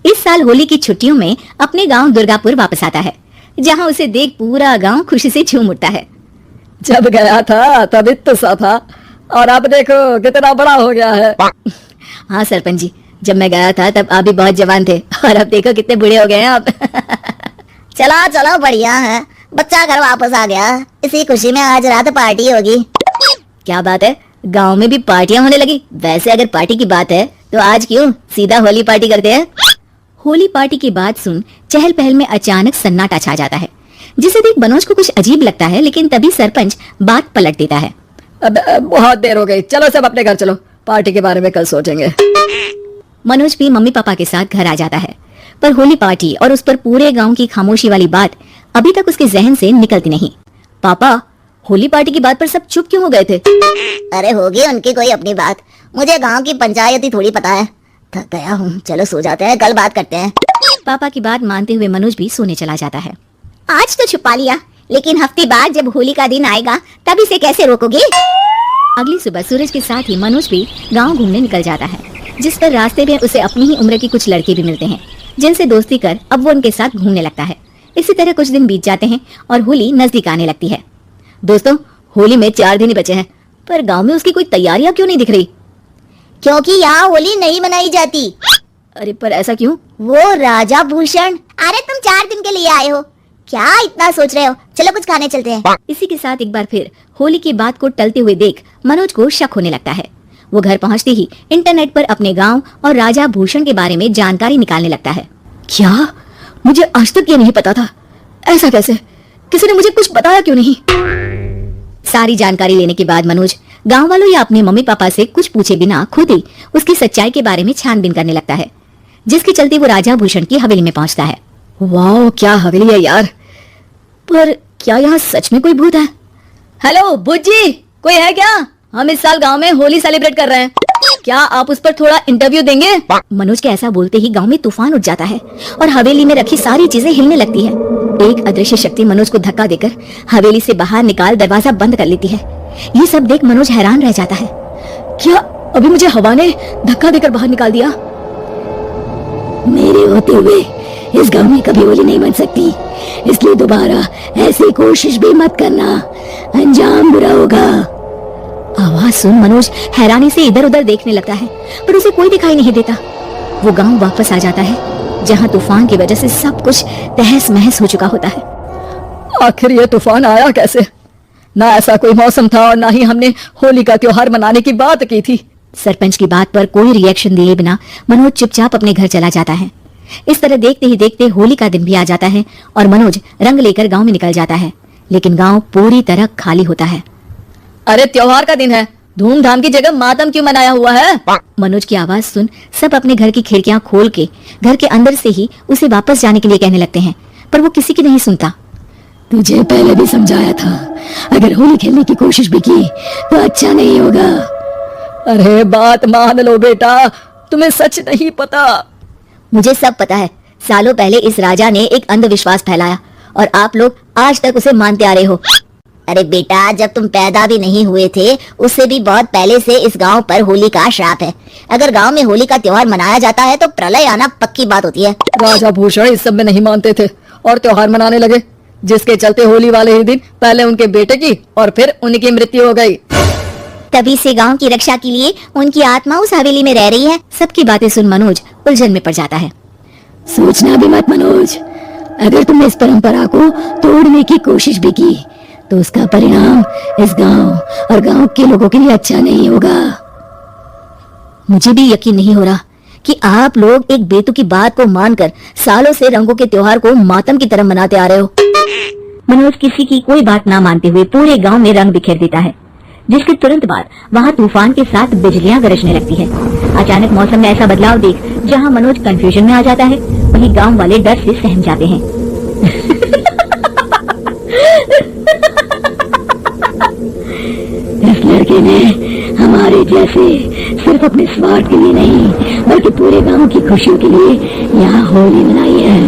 इस साल होली की छुट्टियों में अपने गांव दुर्गापुर वापस आता है, जहां उसे देख पूरा गांव खुशी से झूम उठता है। जब गया था तब इतना सा था और अब देखो कितना बड़ा हो गया है। हाँ सरपंच जी, जब मैं गया था तब आप भी बहुत जवान थे और अब देखो कितने बूढ़े हो गए हैं आप। चलो चलो बढ़िया है, बच्चा घर वापस आ गया। इसी खुशी में आज रात पार्टी होगी। क्या बात है, गांव में भी पार्टियां होने लगी। वैसे अगर पार्टी की बात है तो आज क्यों सीधा होली पार्टी करते हैं। होली पार्टी की बात सुन चहल पहल में अचानक सन्नाटा छा जाता है, जिसे देख मनोज को कुछ अजीब लगता है, लेकिन तभी सरपंच बात पलट देता है। अब बहुत देर हो गई, चलो सब अपने घर चलो, पार्टी के बारे में कल सोचेंगे। मनोज भी मम्मी पापा के साथ घर आ जाता है, पर होली पार्टी और उस पर पूरे गांव की खामोशी वाली बात अभी तक उसके जहन से निकलती नहीं। पापा, होली पार्टी की बात पर सब चुप क्यों हो गए थे? अरे होगी उनकी कोई अपनी बात, मुझे गांव की पंचायत ही थोड़ी पता है। थक गया हूँ, चलो सो जाते हैं, कल बात करते हैं। पापा की बात मानते हुए मनोज भी सोने चला जाता है। आज तो छुपा लिया, लेकिन हफ्ते बाद जब होली का दिन आएगा तब इसे कैसे रोकोगे? अगली सुबह सूरज के साथ ही मनोज भी गांव घूमने निकल जाता है, जिस पर रास्ते में उसे अपनी ही उम्र के कुछ लड़के भी मिलते हैं, जिनसे दोस्ती कर अब वो उनके साथ घूमने लगता है। इसी तरह कुछ दिन बीत जाते हैं और होली नजदीक आने लगती है। दोस्तों, होली में 4 दिन ही बचे हैं, पर गांव में उसकी कोई तैयारियां क्यों नहीं दिख रही? क्योंकि यहाँ होली नहीं मनाई जाती। अरे पर ऐसा क्यों? वो राजा भूषण। अरे तुम 4 दिन के लिए आए हो, क्या इतना सोच रहे हो? चलो कुछ खाने चलते हैं। इसी के साथ एक बार फिर होली की बात को टलते हुए देख मनोज को शक होने लगता है। वो घर पहुंचते ही इंटरनेट पर अपने गांव और राजा भूषण के बारे में जानकारी निकालने लगता है। क्या? मुझे आज तक ये नहीं पता था। ऐसा कैसे? किसी ने मुझे कुछ बताया क्यों नहीं? सारी जानकारी लेने के बाद मनोज गांव वालों या अपने मम्मी पापा से कुछ पूछे बिना खुद ही उसकी सच्चाई के बारे में छानबीन करने लगता है, जिसके चलते वो राजा भूषण की हवेली में पहुंचता है। वाह, क्या हवेली है यार! पर क्या यहाँ सच में कोई भूत है? हेलो भूत जी, कोई है क्या? हम इस साल गांव में होली सेलिब्रेट कर रहे हैं, क्या आप उस पर थोड़ा इंटरव्यू देंगे? मनोज के ऐसा बोलते ही गांव में तूफान उठ जाता है और हवेली में रखी सारी चीजें हिलने लगती है। एक अदृश्य शक्ति मनोज को धक्का देकर हवेली से बाहर निकाल दरवाजा बंद कर लेती है। ये सब देख मनोज हैरान रह जाता है। क्या अभी मुझे हवा ने धक्का देकर बाहर निकाल दिया? मेरे होते हुए इस गांव में कभी होली नहीं बन सकती, इसलिए दोबारा ऐसी कोशिश भी मत करना, अंजाम बुरा होगा। आवाज सुन मनोज हैरानी से इधर उधर देखने लगता है, पर उसे कोई दिखाई नहीं देता। वो गांव वापस आ जाता है, जहां तूफान की वजह से सब कुछ तहस महस हो चुका होता है। आखिर ये तूफान आया कैसे? ना ऐसा कोई मौसम था और ना ही हमने होली का त्योहार मनाने की बात की थी। सरपंच की बात पर कोई रिएक्शन दिए बिना मनोज चुपचाप अपने घर चला जाता है। इस तरह देखते ही देखते होली का दिन भी आ जाता है और मनोज रंग लेकर गांव में निकल जाता है, लेकिन गांव पूरी तरह खाली होता है। अरे त्योहार का दिन है, धूमधाम की जगह मातम क्यों मनाया हुआ है? मनोज की आवाज सुन सब अपने घर की खिड़कियां खोल के घर के अंदर से ही उसे वापस जाने के लिए कहने लगते हैं, पर वो किसी की नहीं सुनता। तुझे पहले भी समझाया था, अगर होली खेलने की कोशिश भी की तो अच्छा नहीं होगा। अरे बात मान लो बेटा, तुम्हें सच नहीं पता। मुझे सब पता है। सालों पहले इस राजा ने एक अंधविश्वास फैलाया और आप लोग आज तक उसे मानते आ रहे हो। अरे बेटा, जब तुम पैदा भी नहीं हुए थे उससे भी बहुत पहले से इस गांव पर होली का श्राप है। अगर गांव में होली का त्योहार मनाया जाता है तो प्रलय आना पक्की बात होती है। राजा भूषण इस सब में नहीं मानते थे और त्योहार मनाने लगे, जिसके चलते होली वाले ही दिन पहले उनके बेटे की और फिर उनकी मृत्यु हो गई। तभी से गांव की रक्षा के लिए उनकी आत्मा उस हवेली में रह रही है। सबकी बातें सुन मनोज उलझन में पड़ जाता है। सोचना भी मत मनोज, अगर तुमने इस परंपरा को तोड़ने की कोशिश भी की तो उसका परिणाम इस गांव और गांव के लोगों के लिए अच्छा नहीं होगा। मुझे भी यकीन नहीं हो रहा कि आप लोग एक बेतुकी बात को मानकर सालों से रंगों के त्योहार को मातम की तरह मनाते आ रहे हो। मनोज किसी की कोई बात ना मानते हुए पूरे गांव में रंग बिखेर देता है, जिसके तुरंत बाद वहां तूफान के साथ बिजलियां गरजने लगती है। अचानक मौसम में ऐसा बदलाव देख जहां मनोज कंफ्यूजन में आ जाता है, वहीं गांव वाले डर से सहम जाते हैं। इस लड़के ने हमारे जैसे सिर्फ अपने स्वार्थ के लिए नहीं बल्कि पूरे गांव की खुशियों के लिए यहाँ होली मनाई है,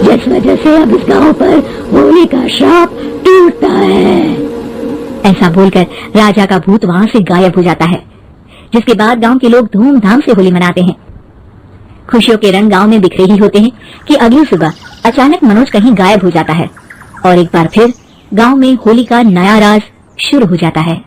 जिस वजह से अब इस गांव पर होली का श्राप टूटता है। ऐसा बोलकर राजा का भूत वहां से गायब हो जाता है, जिसके बाद गांव के लोग धूमधाम से होली मनाते हैं। खुशियों के रंग गांव में बिखरे ही होते हैं कि अगली सुबह अचानक मनोज कहीं गायब हो जाता है और एक बार फिर गांव में होली का नया राज शुरू हो जाता है।